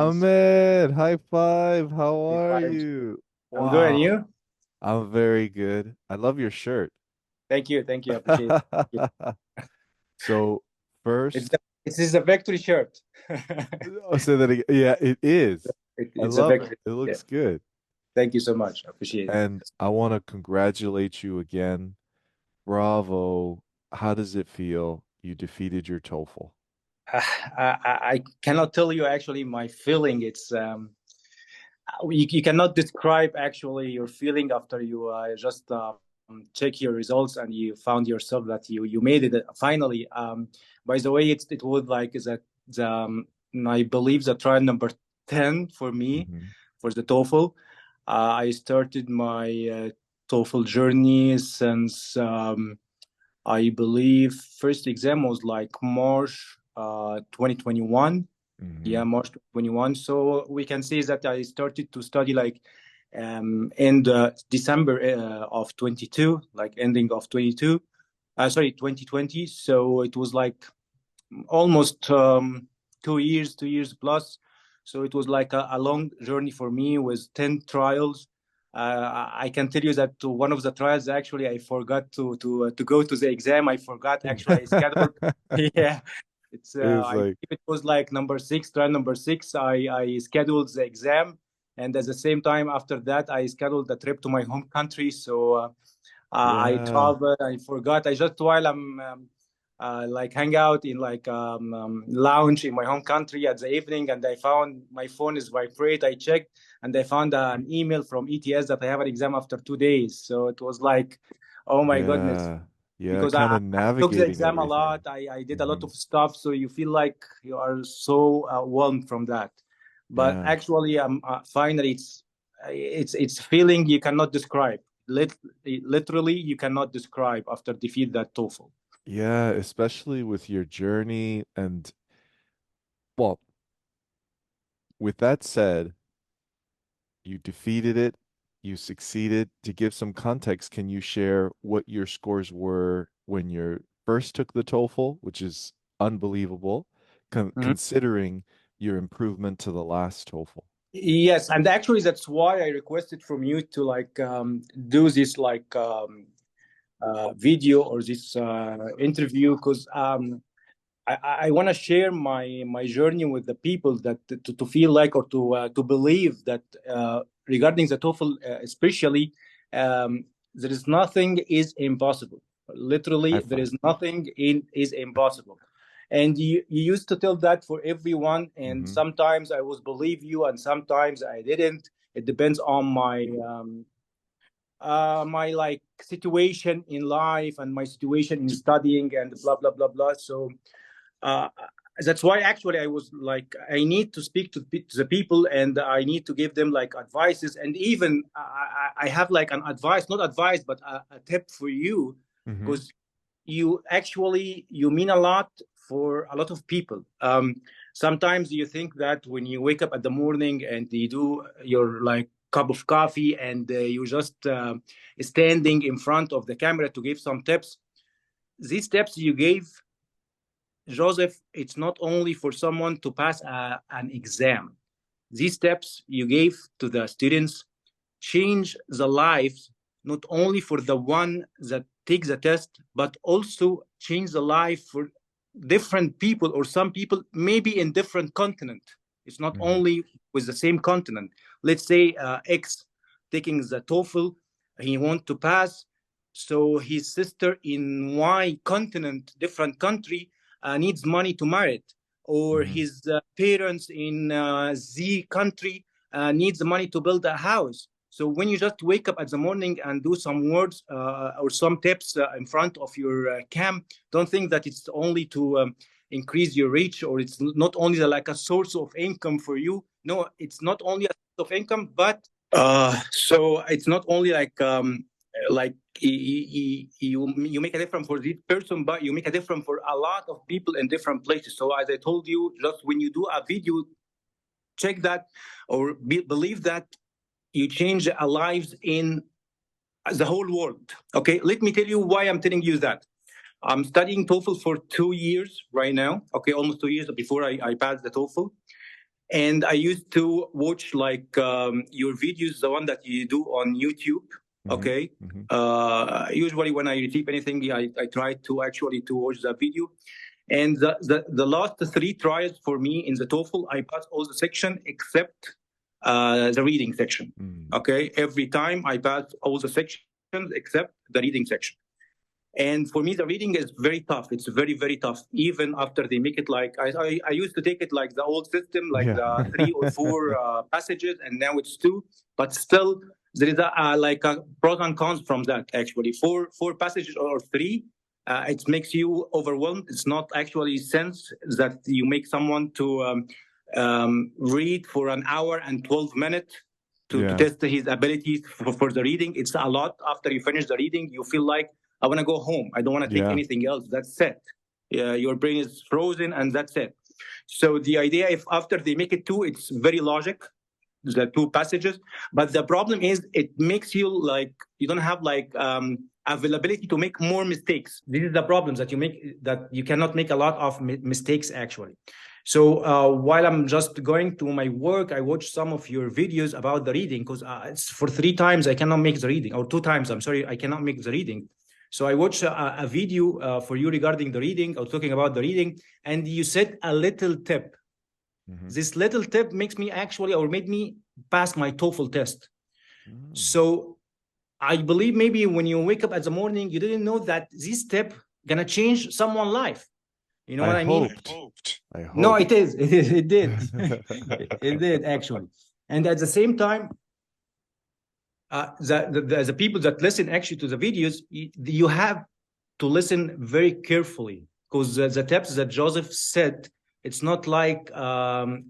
Ahmed, high five. How High are five. you? I'm good, and Wow, you? I'm very good. I love your shirt. Thank you, I appreciate it. So It's first, the, this is a victory shirt. I'll say that again. Yeah, it is. I It's a love it. victory. It Yeah, looks good. thank you so much. I appreciate it. And I want to congratulate you again. Bravo. How does it feel? You defeated your TOEFL. I cannot tell you actually my feeling. You cannot describe actually your feeling after you just check your results and you found yourself that you made it finally. By the way, it was like the I believe the trial number 10 for me Hmm. for the TOEFL. I started my TOEFL journey since I believe first exam was like March 2021. Yeah, Hmm. March 21. So we can say that I started to study like in the December of 22, like ending of 22. Sorry, 2020. So it was like almost 2 years, 2 years plus. So it was like a long journey for me with 10 trials. I can tell you that to one of the trials, actually, I forgot to go to the exam. I forgot actually I scheduled. Yeah, It was I like, believe it was like number six, trial number six. I scheduled the exam, and at the same time after that, I scheduled the trip to my home country. So I yeah, traveled. I forgot. I just while I'm like hang out in like lounge in my home country at the evening, and I found my phone is vibrate. I checked, and I found an email from ETS that I have an exam after 2 days. So it was like, oh my goodness, yeah, yeah, because kind of I took the navigating exam a lot. everything. I did a lot Hmm. of stuff, so you feel like you are so overwhelmed from that. But Yeah. actually, finally, it's feeling you cannot describe. Literally, you cannot describe after defeat that TOEFL. Yeah, especially with your journey. And well, with that said, you defeated it, you succeeded. To give some context, can you share what your scores were when you first took the TOEFL, which is unbelievable, considering your improvement to the last TOEFL? Yes, and actually that's why I requested from you to like do this like video or this interview because I want to share my journey with the people that to feel like or to believe that regarding the TOEFL especially there is nothing is impossible. High Literally, there five. is nothing in is impossible. And you used to tell that for everyone, and Hmm. sometimes I was believe you, and sometimes I didn't. It depends on my like situation in life and my situation in studying and blah blah blah blah. So uh, that's why actually I was like I need to speak to the people and I need to give them like advices and even I have like an advice, not advice, but a tip for you Hmm. because you actually you mean a lot for a lot of people. Sometimes you think that when you wake up at the morning and you do your like cup of coffee and you just standing in front of the camera to give some tips. These tips you gave, Joseph, it's not only for someone to pass an exam. These steps you gave to the students change the lives not only for the one that takes the test, but also change the life for different people or some people maybe in different continent. It's not Hmm. only with the same continent. Let's say X taking the TOEFL, he want to pass, so his sister in Y continent, different country, needs money to marry it, or Hmm. his parents in Z country needs money to build a house. So when you just wake up at the morning and do some words or some tips in front of your cam, don't think that it's only to increase your reach or it's not only like a source of income for you. No, it's not only a source of income, but so it's not only like you make a difference for this person, but you make a difference for a lot of people in different places. So as I told you, just when you do a video, check that or believe that you change lives in the whole world. Okay, let me tell you why I'm telling you that. I'm studying TOEFL for 2 years right now. Okay, almost 2 years before I passed the TOEFL. And I used to watch like your videos, the one that you do on YouTube. Okay. Usually when I receive anything, I try to actually to watch the video. And the last three trials for me in the TOEFL, I passed all the section except the reading section. Okay. Every time I pass all the sections except the reading section. And for me, the reading is very tough. It's very, very tough. Even after they make it like, I used to take it like the old system, like the 3 or 4 passages, and now it's 2. But still, there is like a pros and cons from that, actually. Four passages or 3, it makes you overwhelmed. It's not actually sense that you make someone to read for an hour and 12 minutes to test his abilities for the reading. It's a lot. After you finish the reading, you feel like, I want to go home. I don't want to take anything else. That's it. Your brain is frozen and that's it. So the idea, if after they make it 2, it's very logic, the 2 passages. But the problem is it makes you like, you don't have like availability to make more mistakes. This is the problems that you make, that you cannot make a lot of mistakes actually. So while I'm just going to my work, I watch some of your videos about the reading, because it's for 3 times I cannot make the reading, or 2 times, I'm sorry, I cannot make the reading. So I watched a video for you regarding the reading. I was talking about the reading, and you said a little tip. This little tip makes me actually, or made me pass my TOEFL test. So I believe maybe when you wake up at the morning, you didn't know that this tip gonna change someone's life. You know what I mean? I hoped. No, it is. It did. It did actually. And at the same time, the people that listen actually to the videos, you have to listen very carefully, because the tips that Joseph said, it's not like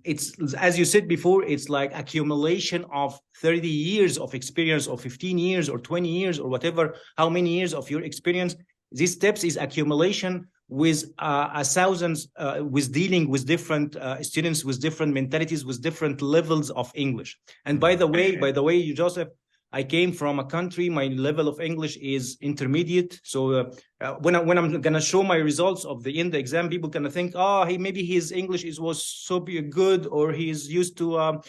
it's, as you said before, it's like accumulation of 30 years of experience, or 15 years or 20 years or whatever, how many years of your experience. These steps is accumulation with thousands, with dealing with different students with different mentalities, with different levels of English. And by the way, you, Joseph, I came from a country, my level of English is intermediate. So when I'm going to show my results of the end exam, people going to think, oh, maybe his English was so good, or he's used to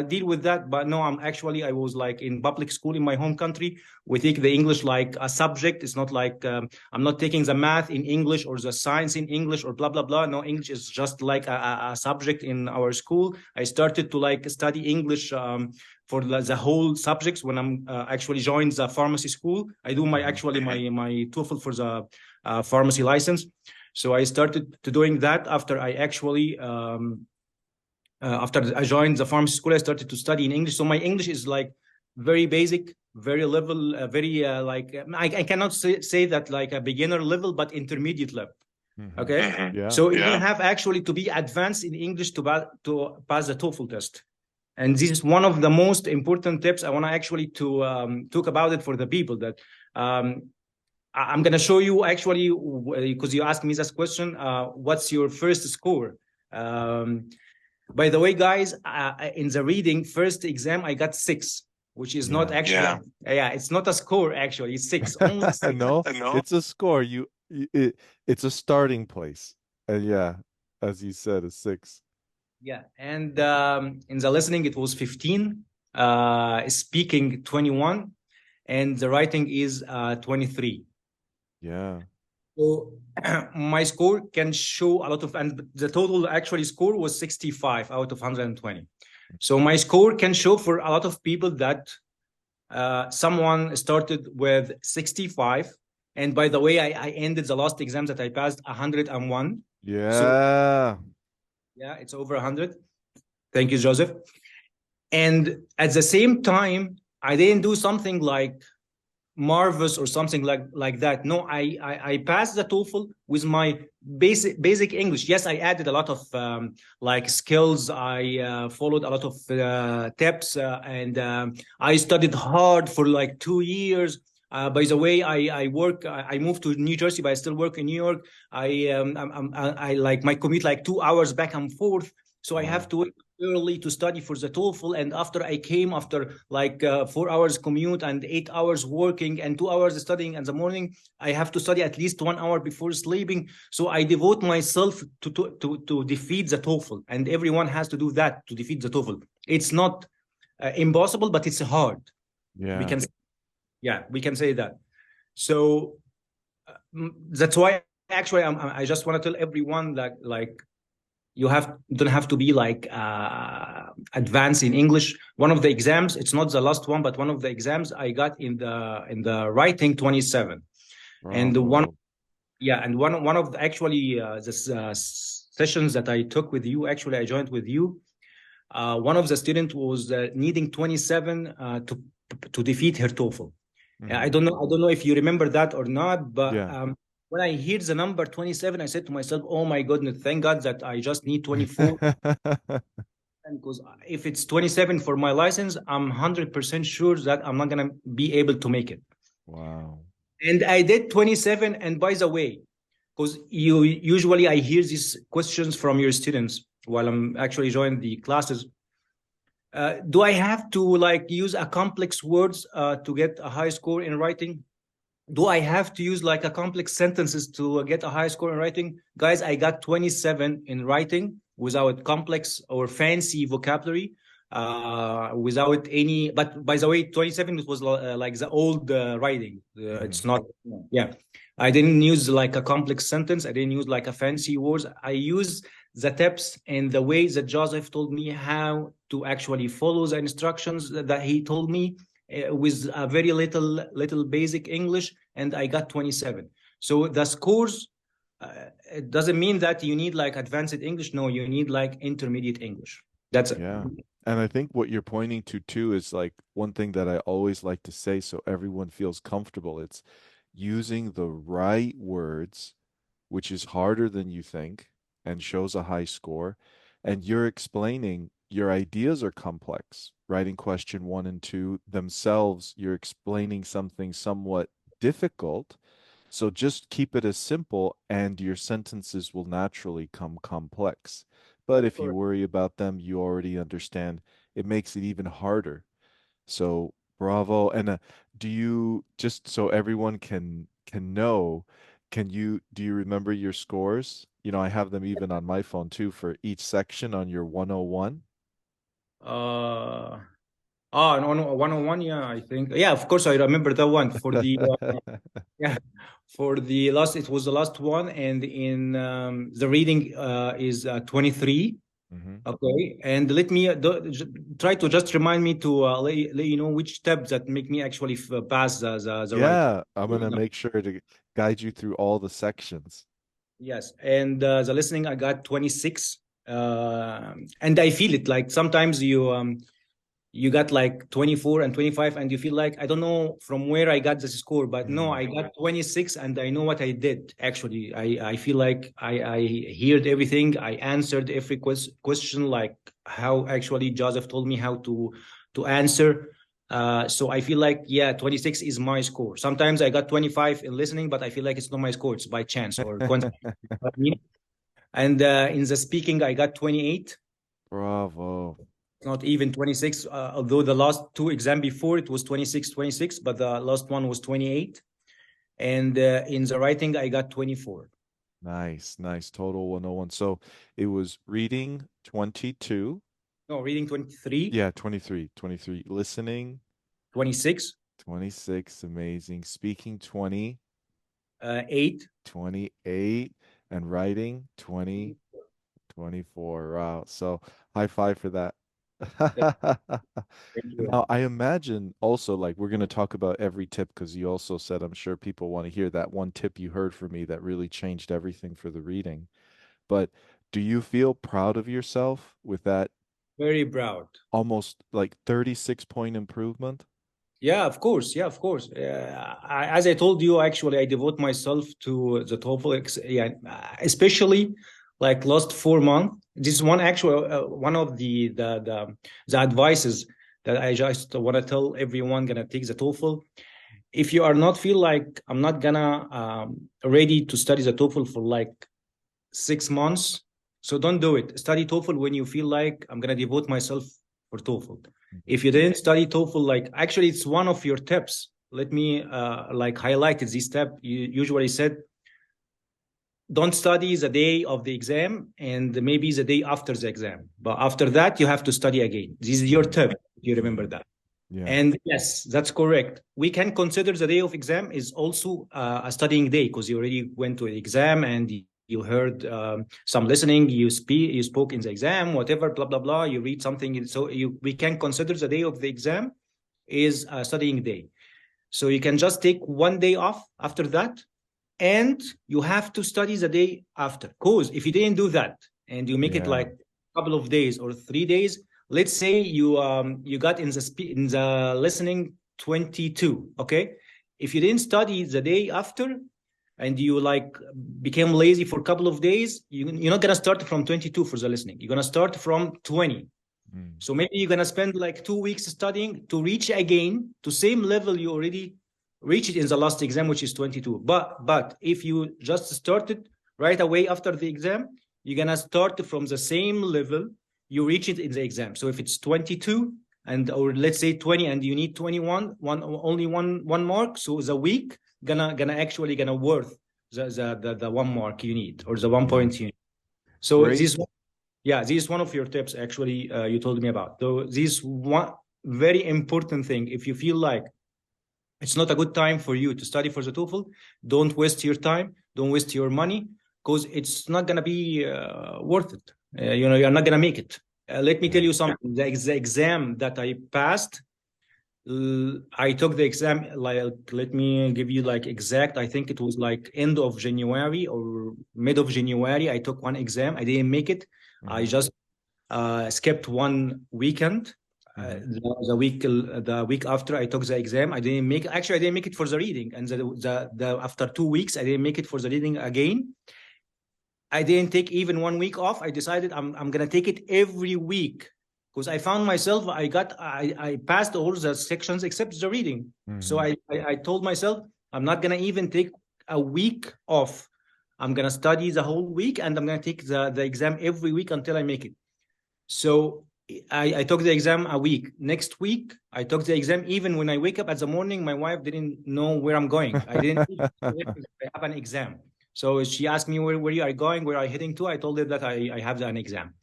deal with that. But no, I was like in public school in my home country. We take the English like a subject. It's not like I'm not taking the math in English or the science in English or blah, blah, blah. No, English is just like a subject in our school. I started to like study English for the whole subjects when I'm actually joined the pharmacy school. I do my TOEFL for the pharmacy license. So I started to doing that after I actually after I joined the pharmacy school. I started to study in English. So my English is like very basic, very level, very like I cannot say that like a beginner level, but intermediate level. Okay. Yeah. So you don't have actually to be advanced in English to pass the TOEFL test. And this is one of the most important tips. I want to actually to talk about it for the people that I'm going to show you actually, because you asked me this question, what's your first score? By the way, guys, in the reading first exam, I got 6, which is not actually, it's not a score actually, it's 6. Only 6. No, it's a score. It's a starting place. And yeah, as you said, a 6. Yeah, and in the listening, it was 15, speaking 21, and the writing is 23. Yeah. So my score can show a lot of, and the total actually score was 65 out of 120. So my score can show for a lot of people that someone started with 65. And by the way, I ended the last exam that I passed 101. Yeah. So, yeah, it's over 100. Thank you, Joseph. And at the same time, I didn't do something like marvelous or something like that. No, I passed the TOEFL with my basic English. Yes, I added a lot of like skills. I followed a lot of tips, and I studied hard for like 2 years. By the way, I moved to New Jersey, but I still work in New York. I like my commute like 2 hours back and forth. So I have Wow. to wake up early to study for the TOEFL. And after I came, after like 4 hours commute and 8 hours working and 2 hours studying in the morning, I have to study at least 1 hour before sleeping. So I devote myself to defeat the TOEFL. And everyone has to do that to defeat the TOEFL. It's not impossible, but it's hard. We Yeah. can, yeah, we can say that. So that's why actually I just want to tell everyone that like you don't have to be like advanced in English. One of the exams, it's not the last one, but one of the exams I got in the writing 27, and the one, Bravo. yeah, and one of the actually sessions that I took with you, actually I joined with you. One of the students was needing 27 to defeat her TOEFL. Hmm. I don't know if you remember that or not, but Yeah. when I hear the number 27, I said to myself, "Oh my goodness, thank God that I just need 24." Because if it's 27 for my license, I'm 100% sure that I'm not gonna be able to make it. Wow. And I did 27. And by the way, because you usually I hear these questions from your students while I'm actually joining the classes. Do I have to like use a complex words to get a high score in writing? Do I have to use like a complex sentences to get a high score in writing? Guys, I got 27 in writing without complex or fancy vocabulary, without any. But by the way, 27 it was like the old writing. Hmm. It's not. Yeah, I didn't use like a complex sentence. I didn't use like a fancy words. I use the tips and the way that Joseph told me how to actually follow the instructions that he told me with a very little basic English, and I got 27. So the scores, it doesn't mean that you need like advanced English. No, you need like intermediate English. That's it. Yeah. And I think what you're pointing to too is like one thing that I always like to say so everyone feels comfortable. It's using the right words, which is harder than you think and shows a high score. And you're explaining your ideas are complex. Writing question one and two themselves, you're explaining something somewhat difficult. So just keep it as simple and your sentences will naturally come complex. But That's if you correct. worry about them, you already understand it makes it even harder. So bravo. And do you just so everyone can know, can you do you remember your scores? You know, I have them even on my phone too for each section on your 101. Uh, no, no, 101. Yeah, I think. Yeah, of course, I remember that one for the yeah, for the last. It was the last one, and in the reading is 23. Hmm. Okay, and let me try to just remind me to let you know which steps that make me actually pass the writing. Yeah, I'm gonna make sure to guide you through all the sections. Yes, and the listening I got 26, and I feel it like sometimes you got like 24 and 25 and you feel like I don't know from where I got this score, but no, Mm. I got 26 and I know what I did. Actually, I feel like I heard everything. I answered every question like how actually Joseph told me how to answer. So I feel like yeah, 26 is my score. Sometimes I got 25 in listening, but I feel like it's not my score, it's by chance or coincidence. And in the speaking I got 28, Bravo. not even 26, although the last two exam before it was 26, 26, but the last one was 28. And in the writing I got 24. Nice, nice. Total 101. So it was reading 22. No, reading 23, Yeah, 23, 23. Listening 26, 26. Amazing. Speaking 20, 8. 28, and writing 20, 24. Wow. So high five for that. Thank you. Now, I imagine also like we're going to talk about every tip because you also said I'm sure people want to hear that one tip you heard from me that really changed everything for the reading. But do you feel proud of yourself with that Very proud. almost like 36-point improvement? Yeah, of course. Yeah, of course. As I told you, actually, I devote myself to the TOEFL. Yeah, especially like last 4 months. This is one actual one of the advices that I just want to tell everyone gonna take the TOEFL. If you are not feel like I'm not gonna ready to study the TOEFL for like 6 months, So don't do it. Study TOEFL when you feel like I'm gonna devote myself for TOEFL. Mhm. If you didn't study TOEFL, like actually it's one of your tips. Let me like highlight it. This step you usually said, don't study the day of the exam and maybe the day after the exam. But after that, you have to study again. This is your tip, if you remember Mhm. that. Yeah. And yes, that's correct. We can consider the day of exam is also a studying day because you already went to the exam and you heard some listening, you spoke in the exam, whatever, blah blah blah. You read something, so we can consider the day of the exam is a studying day. So you can just take one day off after that, and you have to study the day after. Because if you didn't do that and you make it Yeah. like a couple of days or 3 days, let's say you got in in the listening 22, okay? If you didn't study the day after and you like became lazy for a couple of days, you're not gonna start from 22 for the listening. You're gonna start from 20. Mm. So maybe you're gonna spend like 2 weeks studying to reach again to same level you already reached in the last exam, which is 22. But if you just started right away after the exam, you're gonna start from the same level you reach it in the exam. So if it's 22 and or let's say 20 and you need 21, only one mark. So the week gonna actually gonna worth the 1 mark you need or the one Yeah. point you need. So Great. this yeah, this is one of your tips actually you told me about. So this one very important thing. If you feel like it's not a good time for you to study for the TOEFL, don't waste your time, don't waste your money, because it's not gonna be worth it. You're not gonna make it. Let me tell Yeah. you something. The exam that I passed, I took the exam. Like, let me give you like exact. I think it was like end of January or mid of January. I took one exam. I didn't make it. I Hmm. just skipped one weekend. Hmm. The week after I took the exam, I didn't make. Actually, I didn't make it for the reading, and the after 2 weeks, I didn't make it for the reading again. I didn't take even one week off. I decided I'm gonna take it every week because I found myself I passed all the sections except the reading. So Hmm. I told myself I'm not gonna even take a week off. I'm gonna study the whole week and I'm gonna take the exam every week until I make it. So I took the exam a week. Next week, I took the exam. Even when I wake up at the morning, my wife didn't know where I'm going. I didn't I have an exam. So she asked me where you are going, where are you heading to? I told her that I have an exam.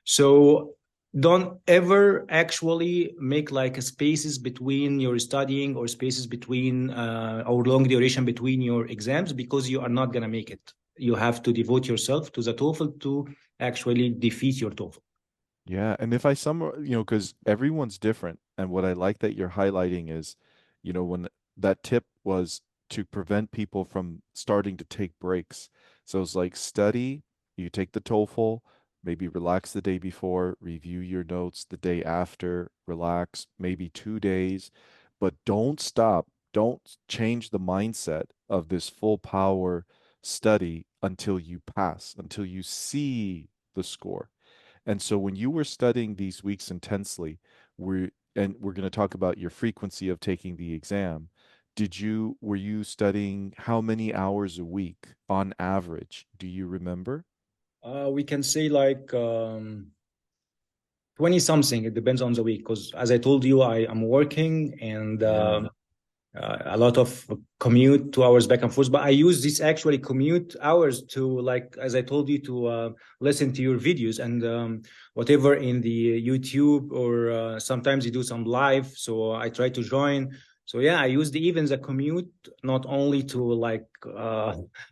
So don't ever actually make like spaces between your studying or spaces between or long duration between your exams because you are not going to make it. You have to devote yourself to the TOEFL to actually defeat your TOEFL. Yeah, and if I summarize, because everyone's different, and what I like that you're highlighting is, when that tip was to prevent people from starting to take breaks. So it's like study, you take the TOEFL, maybe relax the day before, review your notes the day after, relax maybe 2 days, but don't stop. Don't change the mindset of this full power study until you pass, until you see the score. And so when you were studying these weeks intensely, we're going to talk about your frequency of taking the exam. Were you studying how many hours a week on average? Do you remember? We can say like 20 something. It depends on the week because, as I told you, I am working and Yeah. a lot of commute 2 hours back and forth. But I use these actually commute hours to, like, as I told you, to listen to your videos and whatever in the YouTube or sometimes you do some live. So I try to join. So yeah, I use even the commute not only to like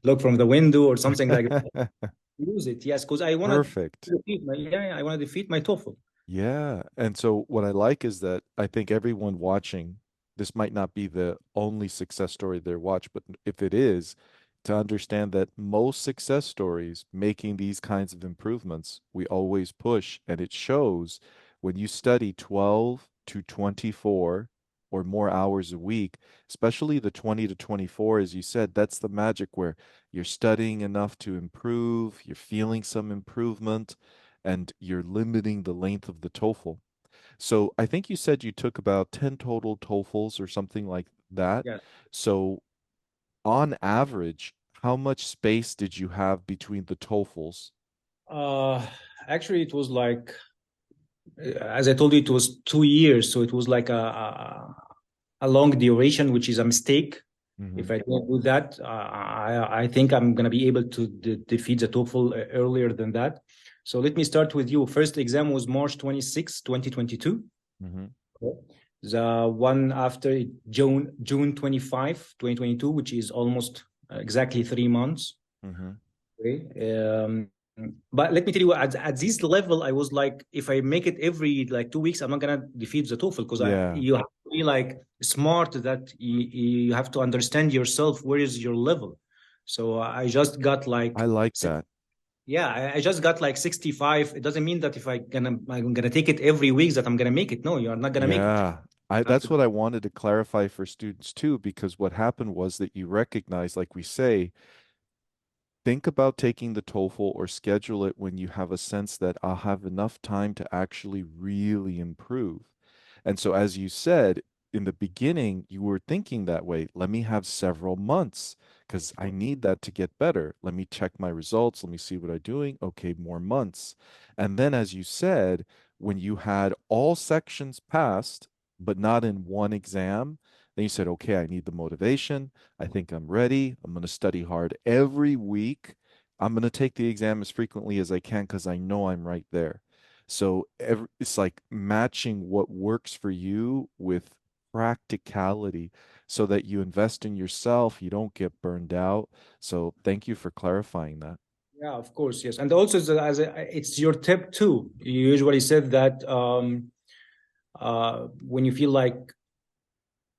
look from the window or something like that. Use it, yes, because I want Perfect. to defeat my yeah, I want to defeat my TOEFL. Yeah. And so what I like is that I think everyone watching, this might not be the only success story they watch, but if it is, to understand that most success stories making these kinds of improvements, we always push, and it shows when you study 12 to 24 or more hours a week, especially the 20 to 24, as you said, that's the magic where you're studying enough to improve, you're feeling some improvement and you're limiting the length of the TOEFL. So I think you said you took about 10 total TOEFLs or something like that. Yeah. So on average, how much space did you have between the TOEFLs? Uh, Actually, it was like, as I told you, it was 2 years, so it was like a long duration, which is a mistake. If Hmm. I don't do that, I think I'm gonna be able to defeat the TOEFL earlier than that. So let me start with you. First exam was March 26, 2022. Hmm. Okay. The one after it, June 25, 2022, which is almost exactly 3 months. Hmm. Okay. But let me tell you, at this level, I was like, if I make it every like 2 weeks, I'm not gonna defeat the TOEFL because Yeah, you have to be like smart that you have to understand yourself. Where is your level? So I just got I like, like that. yeah, I just got like 65. It doesn't mean that if I'm gonna take it every week that I'm gonna make it. No, you're not gonna make it. Yeah. I You have that's to. what I wanted to clarify for students too, because what happened was that you recognize, like we say, think about taking the TOEFL or schedule it when you have a sense that I'll have enough time to actually really improve. And so, as you said in the beginning, you were thinking that way. Let me have several months because I need that to get better. Let me check my results. Let me see what I'm doing. Okay, more months. And then, as you said, when you had all sections passed, but not in one exam, then you said, okay, I need the motivation. I think I'm ready. I'm going to study hard every week. I'm going to take the exam as frequently as I can because I know I'm right there. So it's like matching what works for you with practicality so that you invest in yourself, you don't get burned out. So thank you for clarifying that. Yeah, of course, yes. And also, it's your tip too. You usually said that when you feel like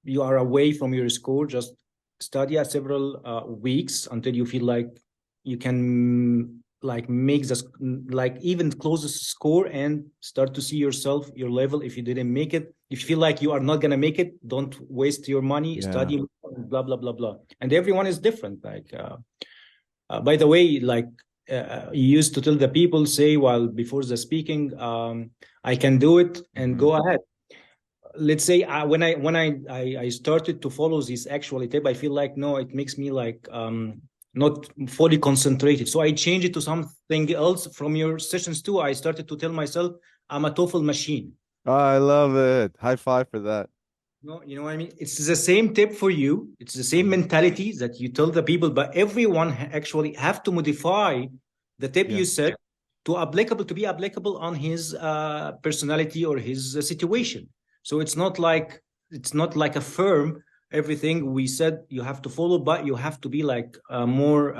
you are away from your school, just study a several weeks until you feel like you can like make this like even close the score and start to see yourself your level. If you didn't make it, if you feel like you are not gonna make it, don't waste your money. Yeah. Study, blah blah blah blah. And everyone is different. Like by the way, like you used to tell the people, say while before the speaking, I can do it and Hmm. go ahead. Let's say when I started to follow this actual tip, I feel like no, it makes me like not fully concentrated. So I changed it to something else from your sessions too. I started to tell myself I'm a TOEFL machine. I love it. High five for that. No, you know what I mean? It's the same tip for you. It's the same Mhm. mentality that you tell the people, but everyone actually have to modify the tip Yeah. you said to be applicable on his personality or his situation. So it's not like a firm everything we said you have to follow, but you have to be like more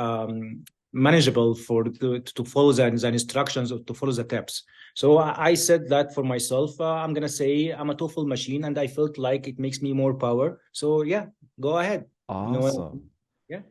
manageable for to follow the instructions or to follow the tips. So I said that for myself. I'm gonna say I'm a TOEFL machine, and I felt like it makes me more power. So yeah, go ahead. You know, Awesome. yeah.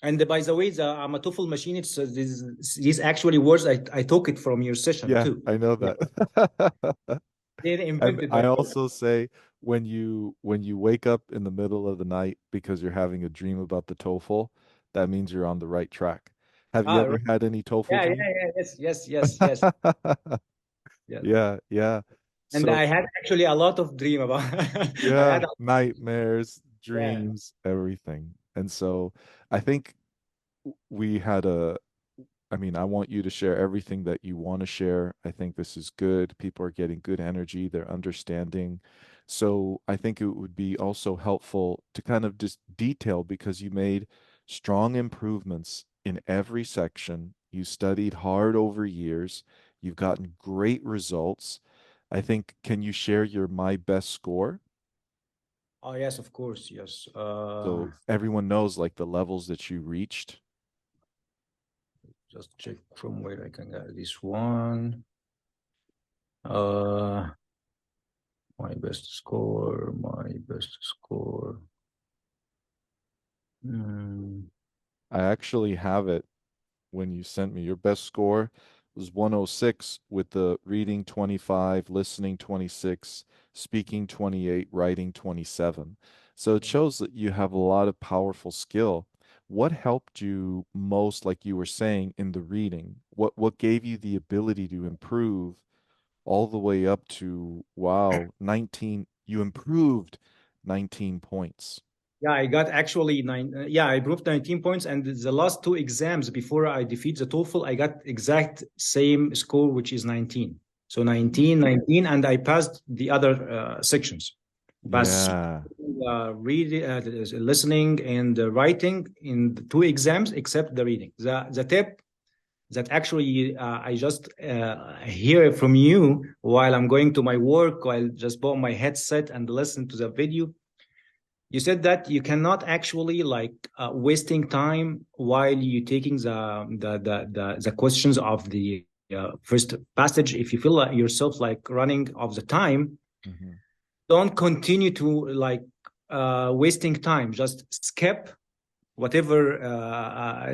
And by the way, I'm a TOEFL machine. It's these actually words I took it from your session Yeah, too. I know Yeah, that. they And invented I that word. also say when you wake up in the middle of the night because you're having a dream about the TOEFL, that means you're on the right track. Have you Right. ever had any TOEFL Yeah, yeah, dreams? yeah. Yes, yes, yes, yes, yes. Yeah, yeah. And So, I had actually a lot of dream about. I yeah, had. nightmares, Yeah. dreams, everything. And so I think we had I mean, I want you to share everything that you want to share. I think this is good. People are getting good energy, they're understanding. So I think it would be also helpful to kind of just detail because you made strong improvements in every section. You studied hard over years. You've gotten great results. I think, can you share your my best score? Oh yes, of course, yes. So everyone knows like the levels that you reached. Just check from where I can get this one. Uh, my best score, my best score. Mm. I actually have it when you sent me your best score was 106 with the reading 25, listening 26, speaking 28, writing 27. So it shows that you have a lot of powerful skill. What helped you most, like you were saying, in the reading? What gave you the ability to improve all the way up to wow, 19, you improved 19 points. Yeah, I got actually nine. Yeah, I proved 19 points, and the last two exams before I defeat the TOEFL, I got exact same score, which is 19. So 19, 19, and I passed the other sections. Passed Yeah. reading, listening, and writing in the two exams, except the reading. The tip that actually I just hear from you while I'm going to my work, while just put on my headset and listen to the video. You said that you cannot actually like wasting time while you taking the questions of the first passage. If you feel like yourself like running of the time, Hmm. don't continue to like wasting time. Just skip whatever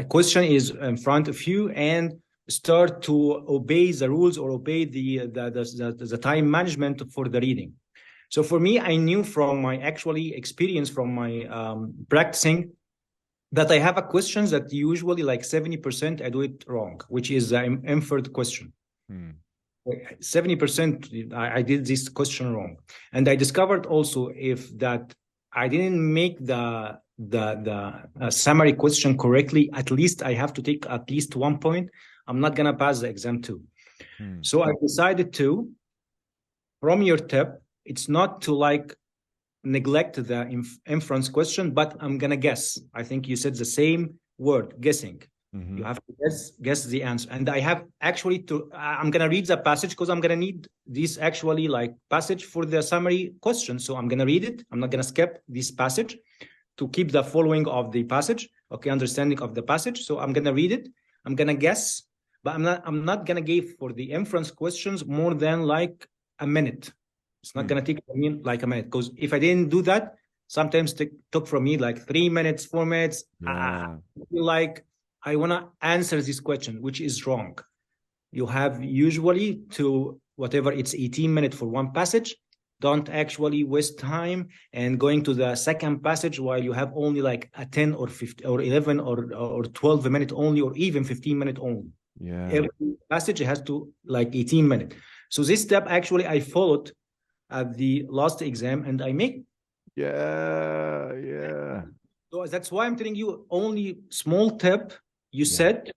question is in front of you and start to obey the rules or obey the time management for the reading. So for me, I knew from my actually experience from my practicing that I have a questions that usually like 70% I do it wrong, which is the inferred question. Hmm. 70% I did this question wrong. And I discovered also if that I didn't make the summary question correctly, at least I have to take at least 1 point. I'm not gonna pass the exam too. Hmm. So I decided to, from your tip, it's not to like neglect the inference question, but I'm gonna guess. I think you said the same word, guessing. You Hmm. have to guess the answer. And I have actually to I'm gonna read the passage because I'm gonna need this actually like passage for the summary question. So I'm gonna read it. I'm not gonna skip this passage to keep the following of the passage, okay, understanding of the passage. So I'm gonna read it. I'm gonna guess, but I'm not gonna give for the inference questions more than like a minute. It's not Hmm. gonna take me like a minute because if I didn't do that, sometimes it took from me like 3 minutes, 4 minutes. I Yeah. feel like I wanna answer this question, which is wrong. You have usually to whatever it's 18 minutes for one passage. Don't actually waste time and going to the second passage while you have only like a 10 or 15 or 11 or 12 minute only or even 15 minute only. Yeah. Every passage has to like 18 minutes. So this step actually I followed at the last exam and I make. Yeah. Yeah. So that's why I'm telling you only small tip you Yeah. said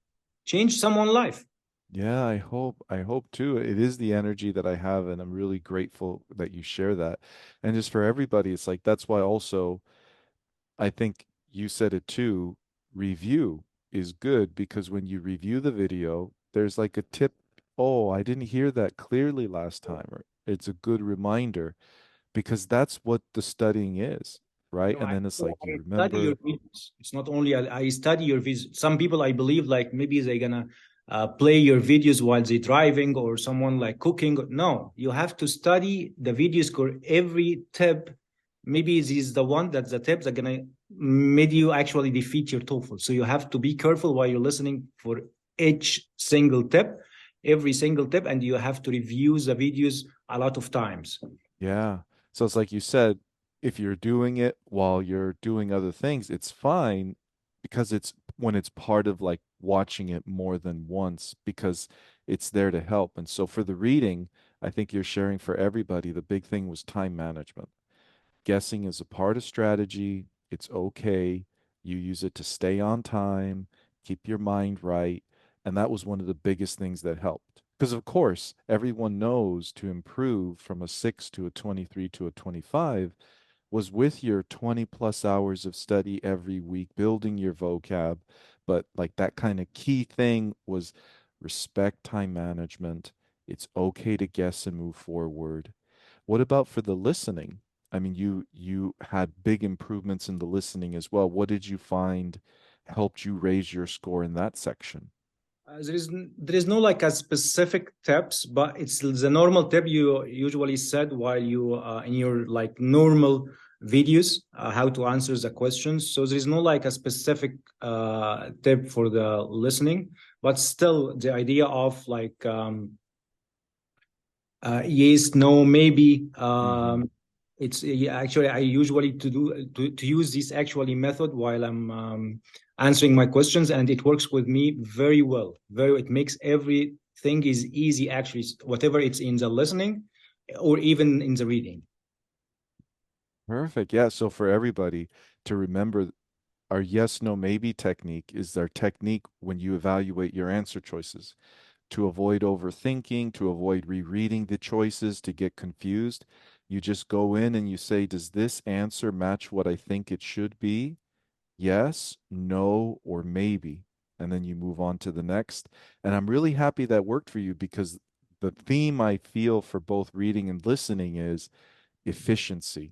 change someone's life. Yeah, I hope too. It is the energy that I have, and I'm really grateful that you share that. And just for everybody, it's like that's why also I think you said it too, review is good because when you review the video, there's like a tip, oh, I didn't hear that clearly last time, or it's a good reminder because that's what the studying is, right? No, And then it's like you I study your remember. videos. It's not only I study your videos. Some people I believe like maybe they're gonna play your videos while they're driving or someone like cooking. No, you have to study the videos for every tip. Maybe this is the one that's the tips that gonna made you actually defeat your TOEFL. So you have to be careful while you're listening for each single tip, every single tip, and you have to review the videos a lot of times. Yeah. So it's like you said, if you're doing it while you're doing other things, it's fine because it's when it's part of like watching it more than once because it's there to help. And so for the reading, I think you're sharing for everybody. The big thing was time management. Guessing is a part of strategy. It's okay. You use it to stay on time, keep your mind right. And that was one of the biggest things that helped. Because, of course, everyone knows to improve from a 6 to a 23 to a 25 was with your 20 plus hours of study every week, building your vocab. But like that kind of key thing was respect time management. It's okay to guess and move forward. What about for the listening? I mean, you had big improvements in the listening as well. What did you find helped you raise your score in that section? There is no like a specific tips, but it's the normal tip you usually said while you in your like normal videos how to answer the questions. So there is no like a specific tip for the listening, but still the idea of like yes, no, maybe. Hmm. It's yeah, actually I usually to use this actually method while I'm answering my questions, and it works with me very well. Very, it makes everything is easy actually, whatever it's in the listening or even in the reading. Perfect. Yeah. So for everybody, to remember our yes, no, maybe technique is our technique when you evaluate your answer choices to avoid overthinking, to avoid rereading the choices, to get confused. You just go in and you say, does this answer match what I think it should be? Yes, no, or maybe. And then you move on to the next. And I'm really happy that worked for you because the theme I feel for both reading and listening is efficiency.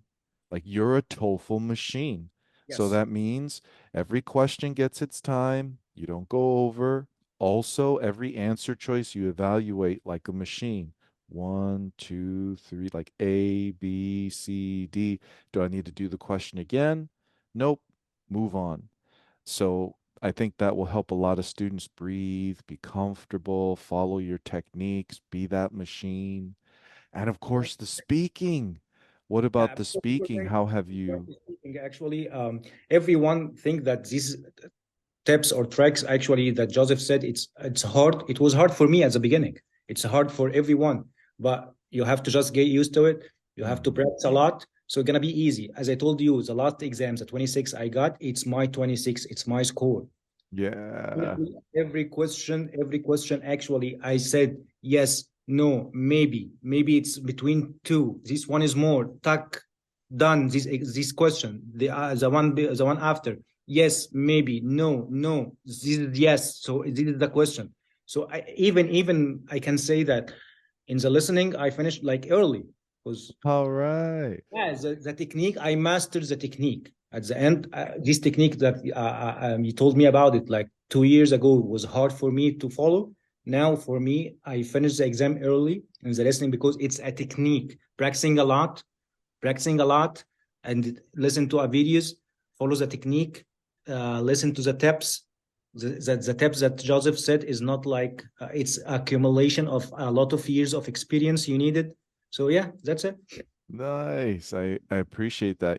Like you're a TOEFL machine. So Yes. that means every question gets its time. You don't go over. Also, every answer choice you evaluate like a machine. One, two, three, like A, B, C, D. Do I need to do the question again? Nope. Move on. So I think that will help a lot of students breathe, be comfortable, follow your techniques, be that machine. And of course, the speaking. What Yeah, about the before people speaking? think, How have before you? speaking, actually, everyone think that these tips or tricks, actually, that Joseph said, it's hard. It was hard for me at the beginning. It's hard for everyone, but you have to just get used to it. You have to Mhm. practice a lot, so it's gonna be easy. As I told you, the last exams, the 26 I got, it's my 26. It's my score. Yeah. Every question, actually, I said yes, no, maybe it's between two. This one is more. Tack, done. This question, the one after. Yes, maybe, no, no. This is yes. So this is the question. So even I can say that in the listening, I finished like early because All right. yeah, the technique, I mastered the technique. At the end, this technique that you told me about it like 2 years ago was hard for me to follow. Now, for me, I finished the exam early in the listening because it's a technique. Practicing a lot, and listen to our videos, follow the technique, listen to the tips. The tips that Joseph said is not like it's accumulation of a lot of years of experience you needed. So yeah, that's it. Nice. I appreciate that,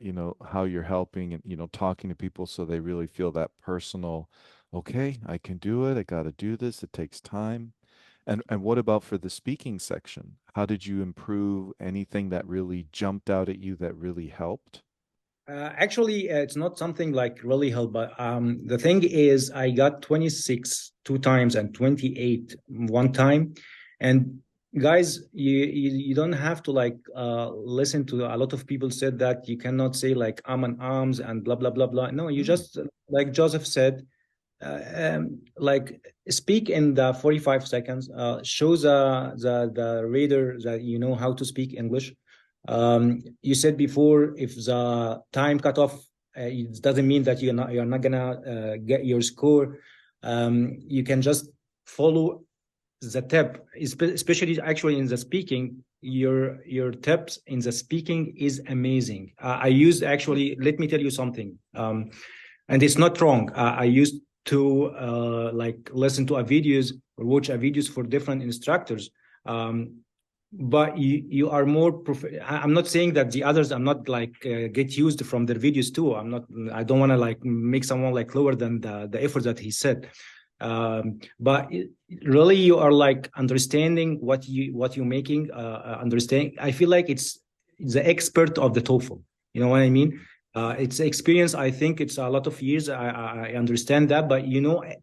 how you're helping and, talking to people so they really feel that personal, okay, I can do it. I got to do this. It takes time. And what about for the speaking section? How did you improve? Anything that really jumped out at you that really helped? Actually, it's not something like really help, but the thing is, I got 26 two times and 28 one time. And guys, you don't have to like listen to a lot of people said that you cannot say like and arms and blah blah blah blah. No, you Mm. just like Joseph said, like speak in the 45 seconds, show the reader that you know how to speak English. You said before, if the time cut off, it doesn't mean that you're not gonna get your score. You can just follow the tip, especially actually in the speaking. Your tips in the speaking is amazing. I used, actually, let me tell you something, and it's not wrong. I used to like listen to a videos or watch a videos for different instructors. But you are more I'm not saying that the others, I'm not like get used from their videos too. I don't want to like make someone like lower than the effort that he said. But really, you are like understanding what you're making, understanding. I feel like it's the expert of the TOEFL. You know what I mean? It's experience. I think it's a lot of years. I understand that, but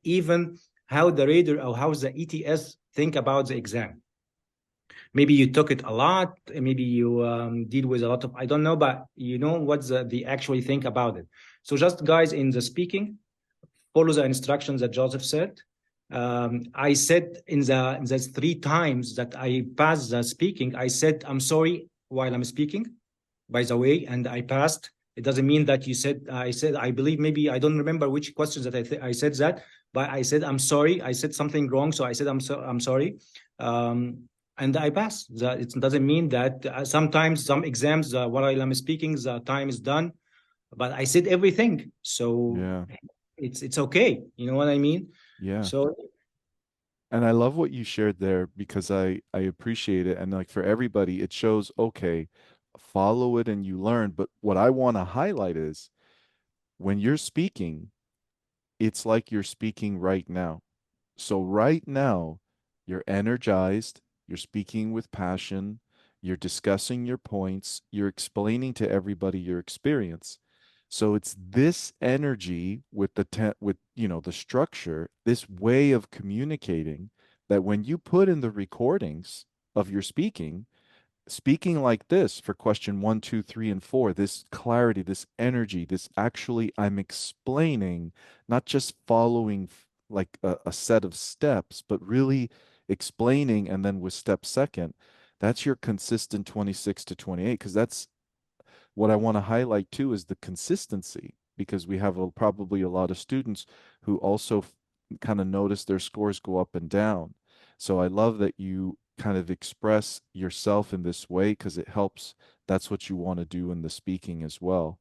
even how the reader or how the ETS think about the exam. Maybe you took it a lot. Maybe you deal with a lot of, I don't know, but you know what the actually think about it. So just guys, in the speaking, follow the instructions that Joseph said. I said in the 3 times that I passed the speaking, I said I'm sorry while I'm speaking, by the way, and I passed. It doesn't mean that you said, I said, I believe, maybe I don't remember which questions that I said that, but I said I'm sorry. I said something wrong, so I said I'm sorry, and I passed. It doesn't mean that sometimes some exams while I'm speaking, the time is done, but I said everything, so Yeah. it's okay. You know what I mean? Yeah. So And I love what you shared there because I appreciate it. And like for everybody, it shows, okay, follow it and you learn. But what I want to highlight is when you're speaking, it's like you're speaking right now. So right now, you're energized, you're speaking with passion, you're discussing your points, you're explaining to everybody your experience. So it's this energy with with the structure, this way of communicating that when you put in the recordings of your speaking like this for question one, two, three, and four, this clarity, this energy, this actually, I'm explaining, not just following like a set of steps, but really explaining and then with step second, that's your consistent 26 to 28. Because that's what I want to highlight too is the consistency, because we have probably a lot of students who also kind of notice their scores go up and down. So I love that you kind of express yourself in this way because it helps. That's what you want to do in the speaking as well.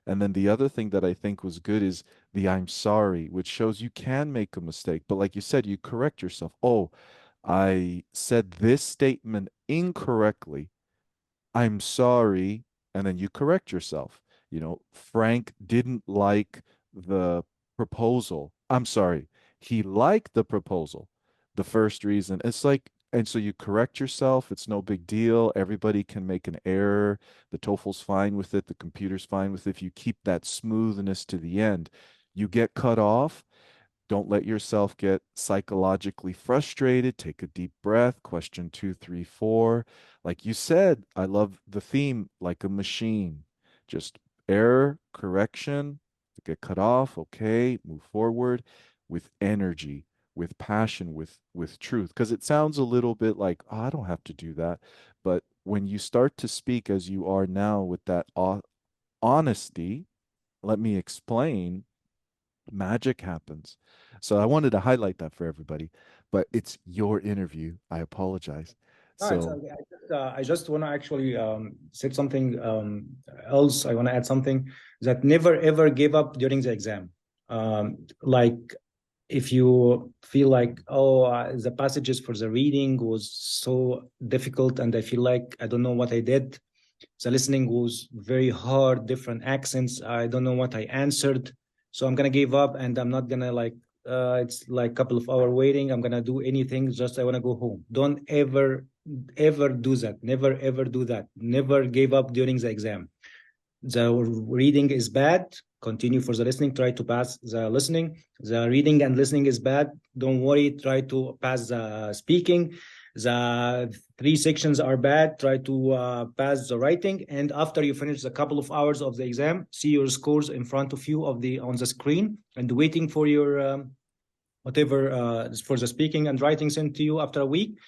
And then the other thing that I think was good is the I'm sorry, which shows you can make a mistake. But like you said, you correct yourself. Oh, I said this statement incorrectly. I'm sorry, and then you correct yourself. Frank didn't like the proposal. I'm sorry. He liked the proposal. The first reason. It's like, and so you correct yourself. It's no big deal. Everybody can make an error. The TOEFL's fine with it. The computer's fine with it. If you keep that smoothness to the end, you get cut off. Don't let yourself get psychologically frustrated. Take a deep breath. Question two, three, four. Like you said, I love the theme like a machine. Just error, correction, get cut off. Okay, move forward with energy, with passion, with truth. Because it sounds a little bit like, oh, I don't have to do that. But when you start to speak as you are now with that honesty, let me explain, magic happens. So I wanted to highlight that for everybody, but it's your interview. I apologize. No, it's So, okay. I just want to actually say something else. I want to add something that never ever give up during the exam. Like if you feel like, oh, the passages for the reading was so difficult and I feel like I don't know what I did. The listening was very hard, different accents. I don't know what I answered. So I'm gonna give up and I'm not gonna like it's like a couple of hour waiting. I'm gonna do anything, just I wanna go home. Don't ever do that. Never ever do that. Never give up during the exam. The reading is bad, continue for the listening, try to pass the listening. The reading and listening is bad, don't worry, try to pass the speaking. The three sections are bad, try to pass the writing. And after you finish the couple of hours of the exam, see your scores in front of you on the screen and waiting for your whatever for the speaking and writing sent to you after a week.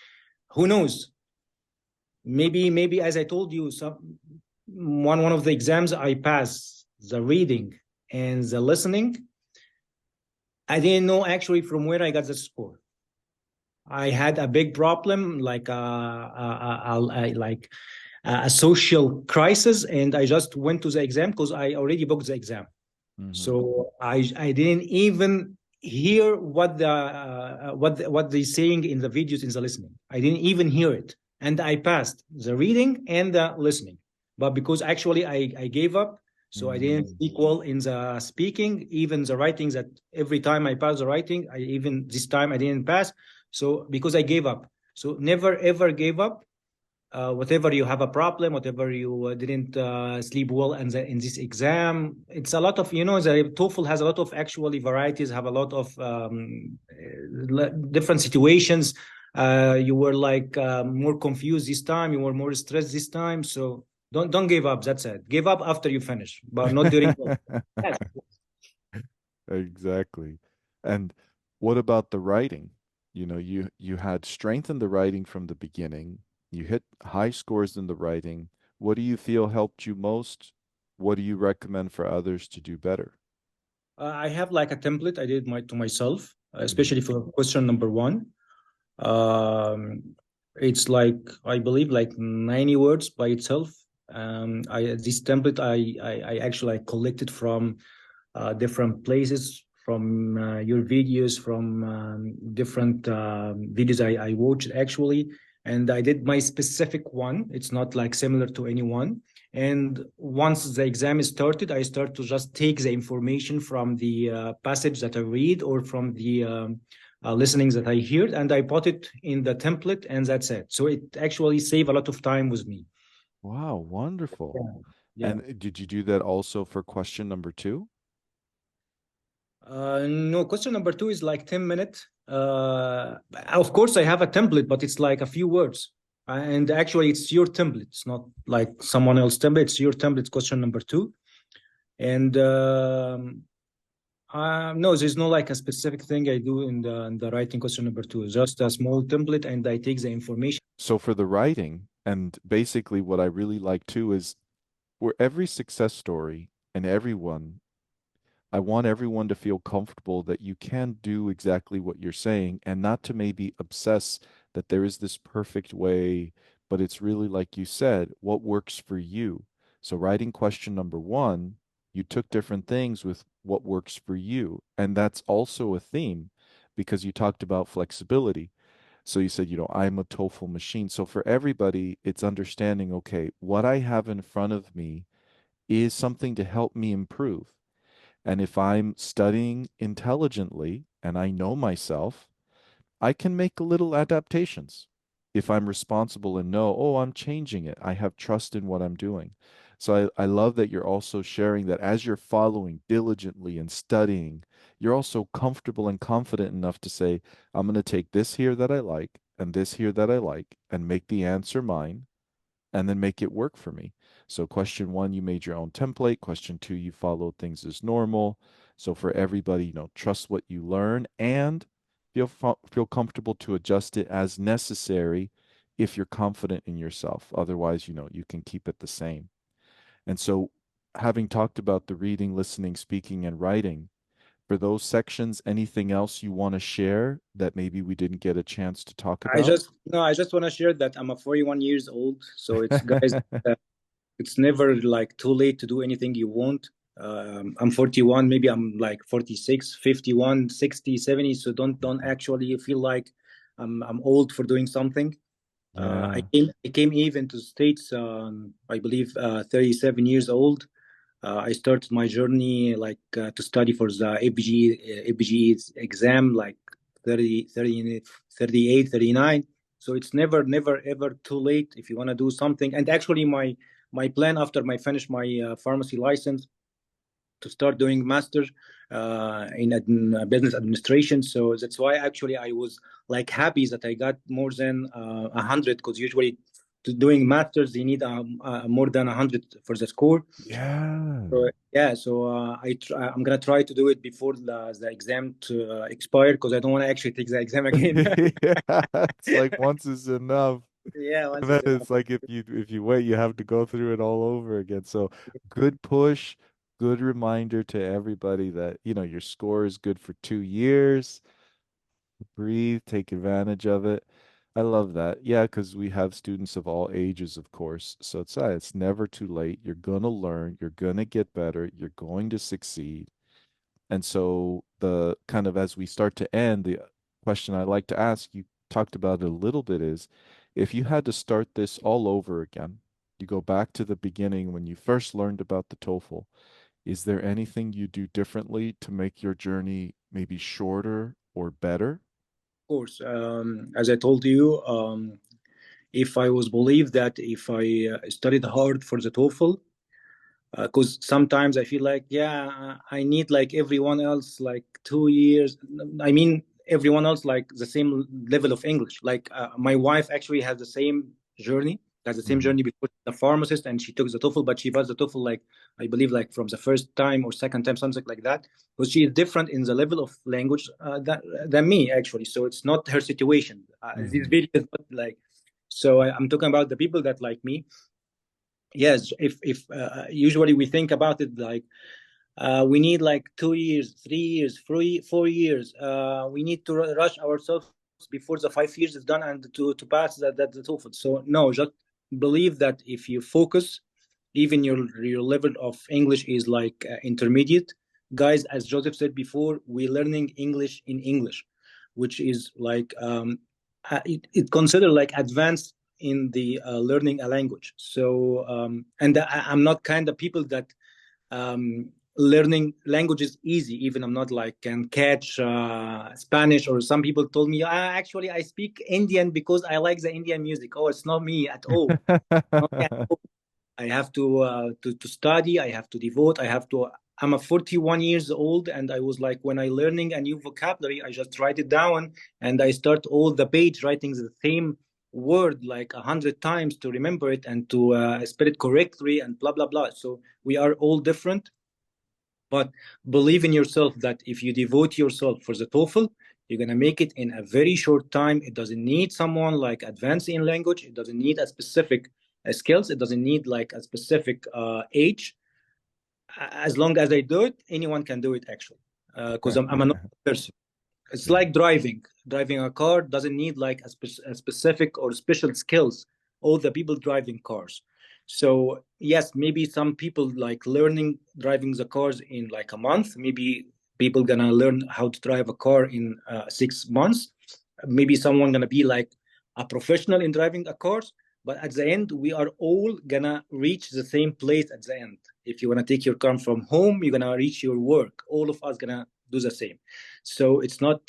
Who knows, maybe as I told you, some one of the exams I passed the reading and the listening. I didn't know actually from where I got the score. I had a big problem, like a social crisis, and I just went to the exam because I already booked the exam. mhm. So I didn't even hear what they saying in the videos in the listening. I didn't even hear it, and I passed the reading and the listening. But because actually I gave up, so I didn't Mm. speak well in the speaking, even the writing. That every time I pass the writing, I even this time I didn't pass. So because I gave up, so never ever gave up. Whatever you have a problem, whatever you didn't sleep well in this exam, it's a lot of, the TOEFL has a lot of actually varieties, have a lot of different situations. You were like more confused this time, you were more stressed this time. So don't give up. That's it. Give up after you finish, but not during. Yes. Exactly. And what about the writing? You had strength in the writing from the beginning. You hit high scores in the writing. What do you feel helped you most? What do you recommend for others to do better? I have like a template I did to myself, Mhm. especially for question number one. Um, it's like I believe like 90 words by itself. This template I actually collected from different places, from your videos, from different videos I watched actually, and I did my specific one. It's not like similar to anyone. And once the exam is started, I start to just take the information from the passage that I read or from the listenings that I heard, and I put it in the template, and that's it. So it actually save a lot of time with me. Wow, wonderful. Yeah. Yeah. And did you do that also for question number two? No, question number two is like 10 minutes. Of course, I have a template, but it's like a few words. And actually, it's your template. It's not like someone else's template. It's your template, question number two. And no, there's no like a specific thing I do in the writing question number two. Just a small template, and I take the information. So for the writing, and basically what I really like too is where every success story and everyone, I want everyone to feel comfortable that you can do exactly what you're saying and not to maybe obsess that there is this perfect way, but it's really like you said, what works for you. So writing question number one, you took different things with what works for you. And that's also a theme because you talked about flexibility. So you said, I'm a TOEFL machine. So for everybody, it's understanding, okay, what I have in front of me is something to help me improve. And if I'm studying intelligently and I know myself, I can make little adaptations. If I'm responsible and know, oh, I'm changing it, I have trust in what I'm doing. So I love that you're also sharing that as you're following diligently and studying, you're also comfortable and confident enough to say, I'm going to take this here that I like and this here that I like and make the answer mine and then make it work for me. So, question one, you made your own template. Question two, you followed things as normal. So, for everybody, trust what you learn and feel comfortable to adjust it as necessary if you're confident in yourself. Otherwise, you can keep it the same. And so, having talked about the reading, listening, speaking, and writing, for those sections, anything else you want to share that maybe we didn't get a chance to talk I about? just no, I just want to share that I'm a 41 years old. So it's guys, it's never like too late to do anything you want. I'm 41, maybe I'm like 46, 51, 60, 70. So don't actually feel like I'm old for doing something. Yeah. I came even to States, I believe, 37 years old. I started my journey like to study for the APG exam like 30, 30, 38, 39. So it's never, ever too late if you want to do something. And actually, my plan after I finish my pharmacy license to start doing master in business administration. So that's why actually I was like happy that I got more than 100 because usually to doing masters you need more than 100 for the score. Yeah. So yeah, so I'm gonna try to do it before the exam to expire because I don't want to actually take the exam again. Yeah, it's like once is enough. Yeah, And once then is enough. it's like if you wait, you have to go through it all over again. So good push, good reminder to everybody that, your score is good for 2 years. Breathe, take advantage of it. I love that. Yeah, because we have students of all ages, of course. So it's never too late. You're gonna learn, you're gonna get better, you're going to succeed. And so the kind of as we start to end, the question I like to ask, you talked about it a little bit, is if you had to start this all over again, you go back to the beginning when you first learned about the TOEFL, is there anything you do differently to make your journey maybe shorter or better? Of course, as I told you, if I was believed that if I studied hard for the TOEFL, because sometimes I feel like, yeah, I need like everyone else like 2 years. I mean, everyone else like the same level of English. Like my wife actually has the same journey, has the same Hmm. journey before the pharmacist, and she took the TOEFL, but she passed the TOEFL like I believe like from the first time or second time, something like that. Because she is different in the level of language than me actually. So it's not her situation. This Hmm. video is not like. So I'm talking about the people that like me. Yes, if usually we think about it like we need like 2 years, 3 years, 4 years. We need to rush ourselves before the 5 years is done and to pass that the TOEFL. So no, just believe that if you focus, even your level of English is like intermediate. Guys, as Joseph said before, we're learning English in English, which is like it considered like advanced in the learning a language. So and I'm not kind of people that learning languages easy. Even I'm not like can catch Spanish, or some people told me, actually I speak Indian because I like the Indian music. Oh, it's not me at all. Not me at all. I have to study. I have to devote. I have to. I'm a 41 years old, and I was like, when I learning a new vocabulary, I just write it down, and I start all the page writing the same word like 100 times to remember it and to spell it correctly and blah blah blah. So we are all different, but believe in yourself that if you devote yourself for the TOEFL, you're gonna make it in a very short time. It doesn't need someone like advanced in language. It doesn't need a specific skills. It doesn't need like a specific age. As long as I do it, anyone can do it actually. Because I'm a normal person. It's Yeah. like driving. Driving a car doesn't need like a specific or special skills. All the people driving cars. So yes, maybe some people like learning driving the cars in like a month. Maybe people gonna learn how to drive a car in 6 months. Maybe someone gonna be like a professional in driving a cars. But at the end, we are all gonna reach the same place at the end. If you wanna take your car from home, you're gonna reach your work. All of us gonna do the same. So it's not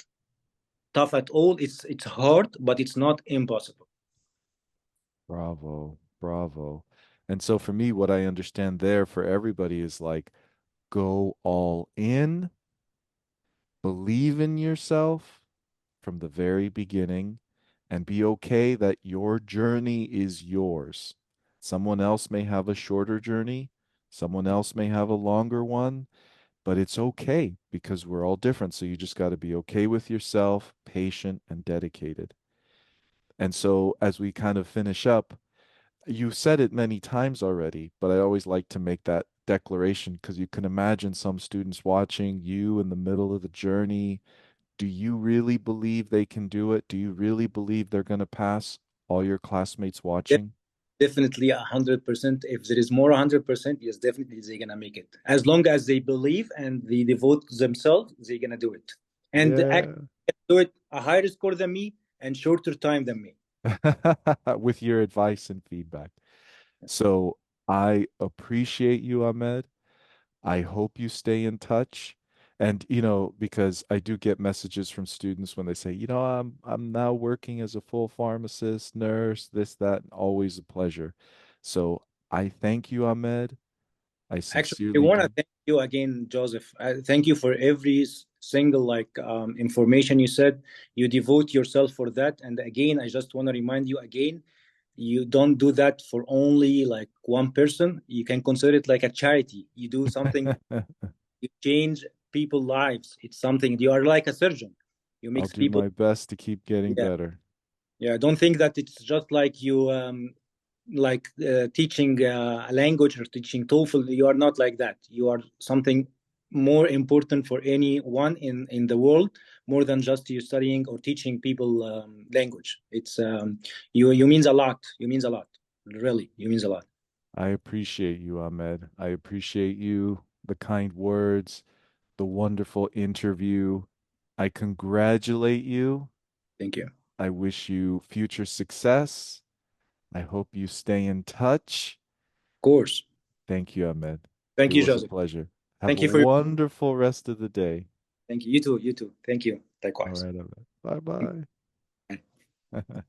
tough at all. It's hard, but it's not impossible. Bravo, bravo. And so for me, what I understand there for everybody is like go all in, believe in yourself from the very beginning, and be okay that your journey is yours. Someone else may have a shorter journey, someone else may have a longer one, but it's okay because we're all different. So you just got to be okay with yourself, patient, and dedicated. And so as we kind of finish up, you said it many times already, but I always like to make that declaration because you can imagine some students watching you in the middle of the journey. Do you really believe they can do it? Do you really believe they're going to pass all your classmates Yes, watching? definitely 100%. If there is more 100%, yes, definitely they're gonna make it. As long as they believe and they devote themselves, they're gonna do it. And actually Yeah. do it a higher score than me and shorter time than me. With your advice and feedback. So I appreciate you, Ahmed. I hope you stay in touch. And, because I do get messages from students when they say, I'm now working as a full pharmacist, nurse, this, that, always a pleasure. So I thank you, Ahmed. I Actually, I sincerely want to do. thank you again, Joseph. Thank you for every single like information you said. You devote yourself for that. And again, I just want to remind you again, you don't do that for only like one person. You can consider it like a charity. You do something, you change people's lives. It's something, you are like a surgeon. You I'll mix do people. my best to keep getting Yeah. better. Yeah. Don't think that it's just like you like teaching a language or teaching TOEFL. You are not like that. You are something more important for anyone in the world, more than just you studying or teaching people language. It's you means a lot. You means a lot. Really, you means a lot. I appreciate you, Ahmed. I appreciate you, the kind words, the wonderful interview. I congratulate you. Thank you. Of I wish you future success. I hope you stay in touch. course. Thank you, Ahmed. It Thank you, was a Joseph. pleasure. Have Thank a you for your. wonderful rest of the day. Thank you. You too. You too. Thank you. All Likewise. right, Ahmed. Bye bye.